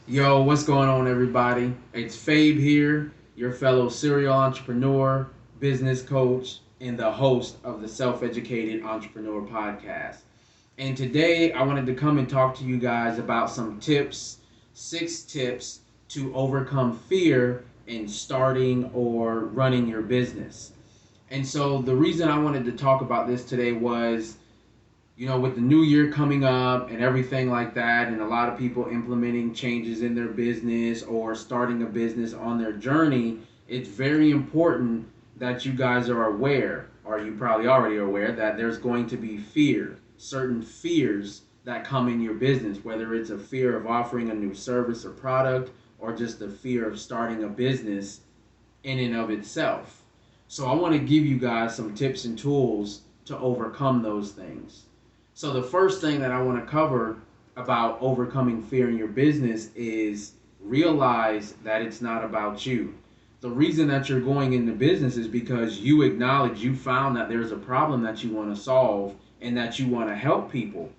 Yo, what's going on, everybody? It's Fabe here, your fellow serial entrepreneur, business coach, and the host of the Self Educated Entrepreneur Podcast. And today I wanted to come and talk to you guys about some tips, 6 tips to overcome fear in starting or running your business. And so the reason I wanted to talk about this today was with the new year coming up and everything like that, and a lot of people implementing changes in their business or starting a business on their journey, it's very important that you guys are aware, or you probably already are aware, that there's going to be certain fears that come in your business, whether it's a fear of offering a new service or product, or just the fear of starting a business in and of itself. So I want to give you guys some tips and tools to overcome those things. So the first thing that I want to cover about overcoming fear in your business is realize that it's not about you. The reason that you're going into business is because you acknowledge you found that there's a problem that you want to solve and that you want to help people.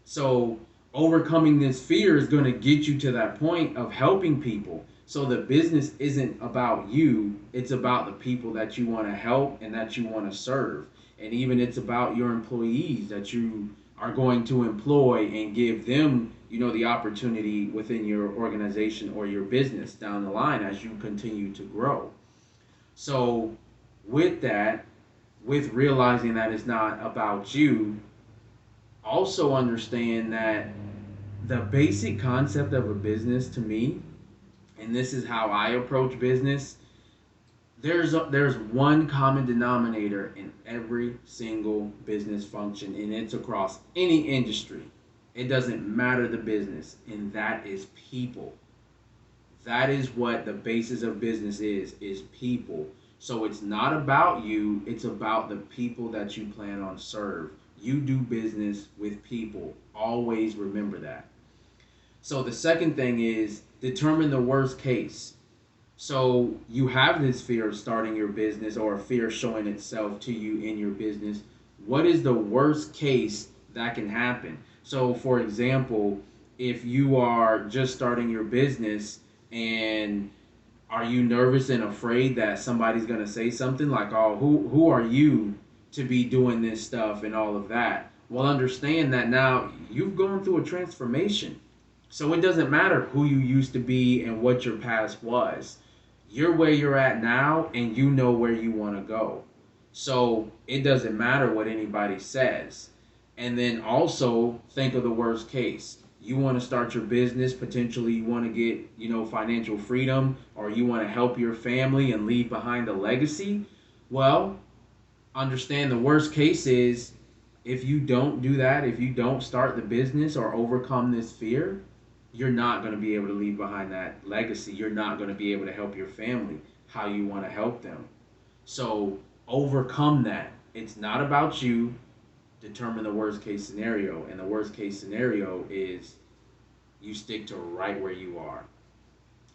So overcoming this fear is going to get you to that point of helping people. So the business isn't about you, it's about the people that you want to help and that you want to serve. And even it's about your employees that you are going to employ and give them, the opportunity within your organization or your business down the line as you continue to grow. So with that, with realizing that it's not about you, also understand that the basic concept of a business to me, and this is how I approach business, there's one common denominator in every single business function, and it's across any industry. It doesn't matter the business, and that is people. That is what the basis of business is people. So it's not about you, it's about the people that you plan on serve. You do business with people. Always remember that. So the second thing is determine the worst case. So you have this fear of starting your business or a fear showing itself to you in your business. What is the worst case that can happen? So, for example, if you are just starting your business, and are you nervous and afraid that somebody's going to say something like, "Oh, who are you to be doing this stuff and all of that?" Well, understand that now you've gone through a transformation. So it doesn't matter who you used to be and what your past was. You're where you're at now and you know where you want to go. So it doesn't matter what anybody says. And then also think of the worst case. You want to start your business, potentially you want to get, financial freedom, or you want to help your family and leave behind a legacy. Well, understand the worst case is if you don't do that, if you don't start the business or overcome this fear, you're not going to be able to leave behind that legacy. You're not going to be able to help your family how you want to help them. So overcome that. It's not about you. Determine the worst case scenario. And the worst case scenario is you stick to right where you are.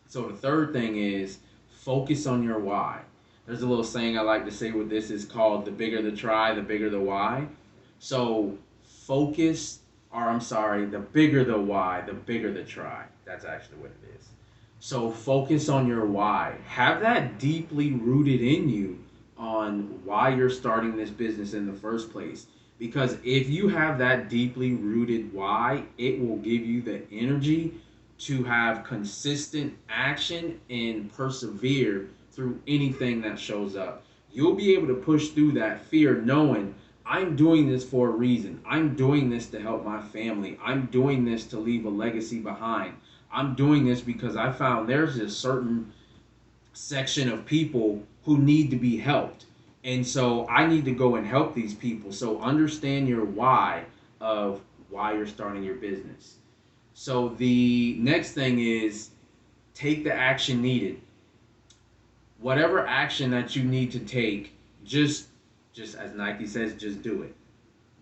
So the third thing is focus on your why. There's a little saying I like to say with this is called the bigger the try, the bigger the why. So focus, or I'm sorry, the bigger the why, the bigger the try. That's actually what it is. So focus on your why. Have that deeply rooted in you on why you're starting this business in the first place. Because if you have that deeply rooted why, it will give you the energy to have consistent action and persevere through anything that shows up. You'll be able to push through that fear knowing I'm doing this for a reason. I'm doing this to help my family. I'm doing this to leave a legacy behind. I'm doing this because I found there's a certain section of people who need to be helped. And so I need to go and help these people. So understand your why of why you're starting your business. So the next thing is take the action needed. Whatever action that you need to take, just as Nike says, just do it.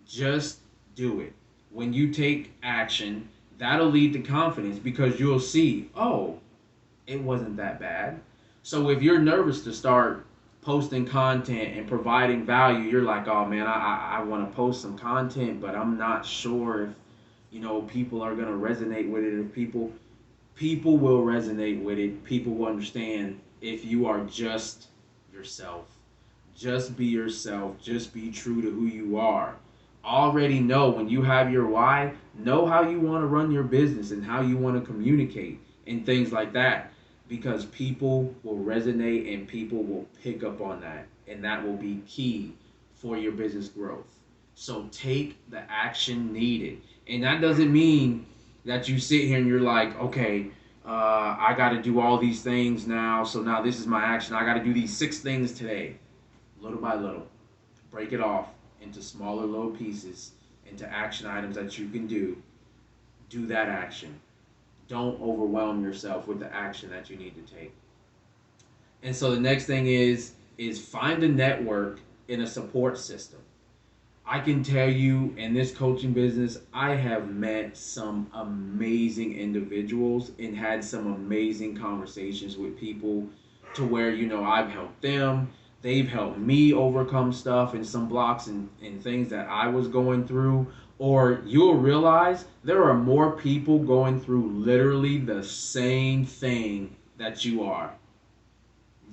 Just do it. When you take action, that'll lead to confidence because you'll see, oh, it wasn't that bad. So if you're nervous to start posting content and providing value, you're like, oh man, I want to post some content, but I'm not sure if people are gonna resonate with it. If people, People will resonate with it. People will understand if you are just yourself. Just be yourself. Just be true to who you are. Already know when you have your why, know how you want to run your business and how you want to communicate and things like that. Because people will resonate and people will pick up on that. And that will be key for your business growth. So take the action needed. And that doesn't mean that you sit here and you're like, okay, I got to do all these things now. So now this is my action. I got to do these 6 things today. Little by little, break it off into smaller little pieces, into action items that you can do. Do that action. Don't overwhelm yourself with the action that you need to take. And so the next thing is find a network in a support system. I can tell you in this coaching business, I have met some amazing individuals and had some amazing conversations with people to where, I've helped them. They've helped me overcome stuff and some blocks and things that I was going through. Or you'll realize there are more people going through literally the same thing that you are.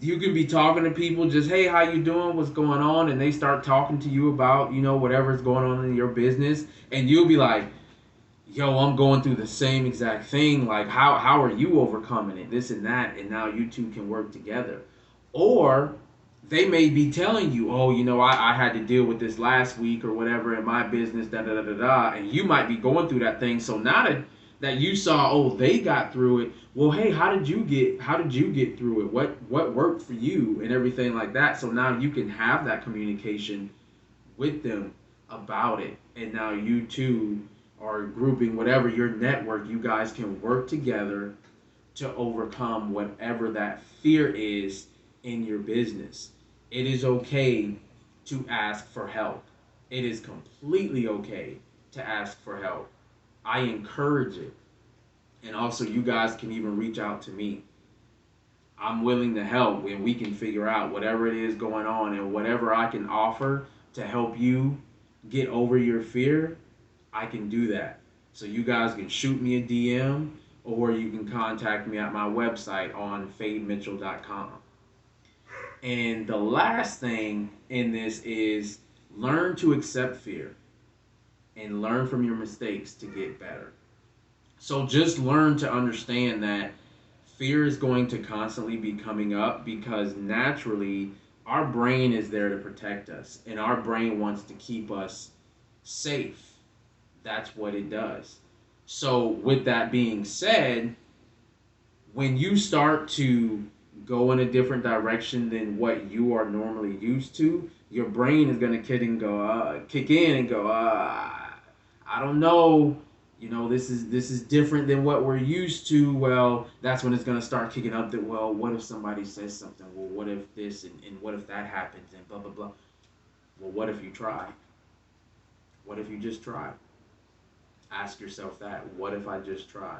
You could be talking to people just, hey, how you doing, what's going on, and they start talking to you about whatever's going on in your business, and you'll be like, yo, I'm going through the same exact thing, like how are you overcoming it, this and that, and now you two can work together. Or they may be telling you, oh, I had to deal with this last week or whatever in my business, da da da da da, and you might be going through that thing. So now that you saw, oh, they got through it. Well, hey, how did you get through it? What worked for you and everything like that? So now you can have that communication with them about it. And now you two are grouping whatever your network, you guys can work together to overcome whatever that fear is in your business. It is okay to ask for help. It is completely okay to ask for help. I encourage it. And also, you guys can even reach out to me. I'm willing to help, and we can figure out whatever it is going on, and whatever I can offer to help you get over your fear, I can do that. So you guys can shoot me a DM, or you can contact me at my website on fademitchell.com. And the last thing in this is learn to accept fear and learn from your mistakes to get better. So just learn to understand that fear is going to constantly be coming up because naturally our brain is there to protect us and our brain wants to keep us safe. That's what it does. So with that being said, when you start to go in a different direction than what you are normally used to, your brain is going to kick in and go, I don't know. This is different than what we're used to. Well, that's when it's going to start kicking up that, well, what if somebody says something? Well, what if this and what if that happens and blah, blah, blah. Well, what if you try? What if you just try? Ask yourself that. What if I just try?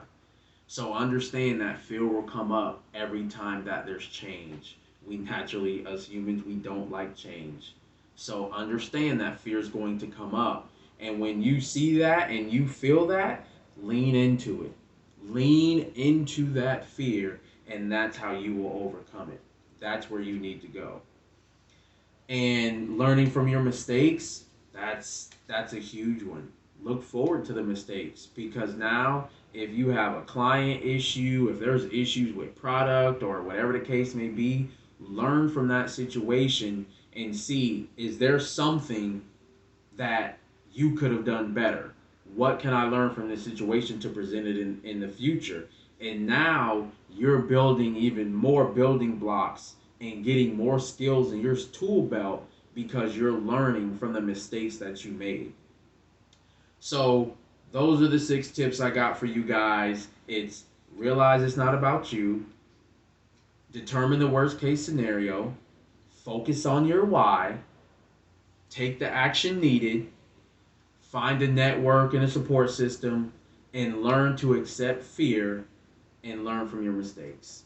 So understand that fear will come up every time that there's change. We naturally, as humans, we don't like change. So understand that fear is going to come up. And when you see that and you feel that, lean into it. Lean into that fear, and that's how you will overcome it. That's where you need to go. And learning from your mistakes, that's a huge one. Look forward to the mistakes because now if you have a client issue, if there's issues with product or whatever the case may be, learn from that situation and see, is there something that you could have done better? What can I learn from this situation to present it in the future? And now you're building even more building blocks and getting more skills in your tool belt because you're learning from the mistakes that you made. So those are the 6 tips I got for you guys. It's realize it's not about you. Determine the worst case scenario. Focus on your why. Take the action needed. Find a network and a support system. And learn to accept fear and learn from your mistakes.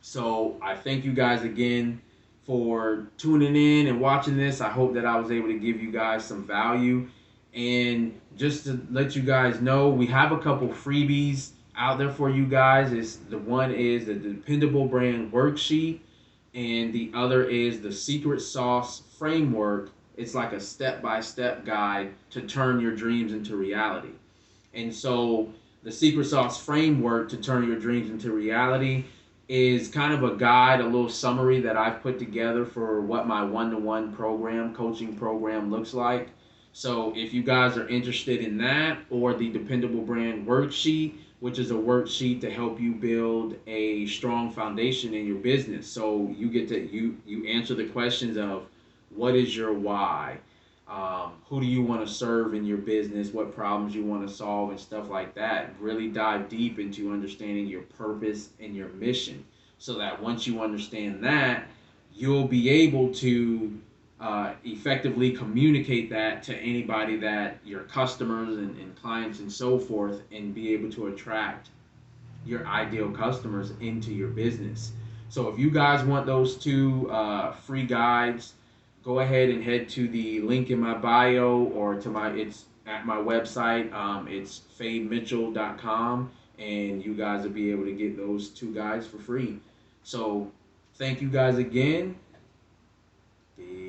So I thank you guys again for tuning in and watching this. I hope that I was able to give you guys some value. And just to let you guys know, we have a couple freebies out there for you guys. One is the Dependable Brand Worksheet, and the other is the Secret Sauce Framework. It's like a step-by-step guide to turn your dreams into reality. And so the Secret Sauce Framework to turn your dreams into reality is kind of a guide, a little summary that I've put together for what my one-to-one program, coaching program looks like. So if you guys are interested in that, or the Dependable Brand Worksheet, which is a worksheet to help you build a strong foundation in your business. So you get to you answer the questions of what is your why, who do you want to serve in your business, what problems you want to solve, and stuff like that. Really dive deep into understanding your purpose and your mission, so that once you understand that, you'll be able to effectively communicate that to anybody, that your customers and clients and so forth, and be able to attract your ideal customers into your business. So if you guys want those two free guides, go ahead and head to the link in my bio, or it's at my website. It's fademitchell.com, and you guys will be able to get those two guides for free. So thank you guys again. Peace.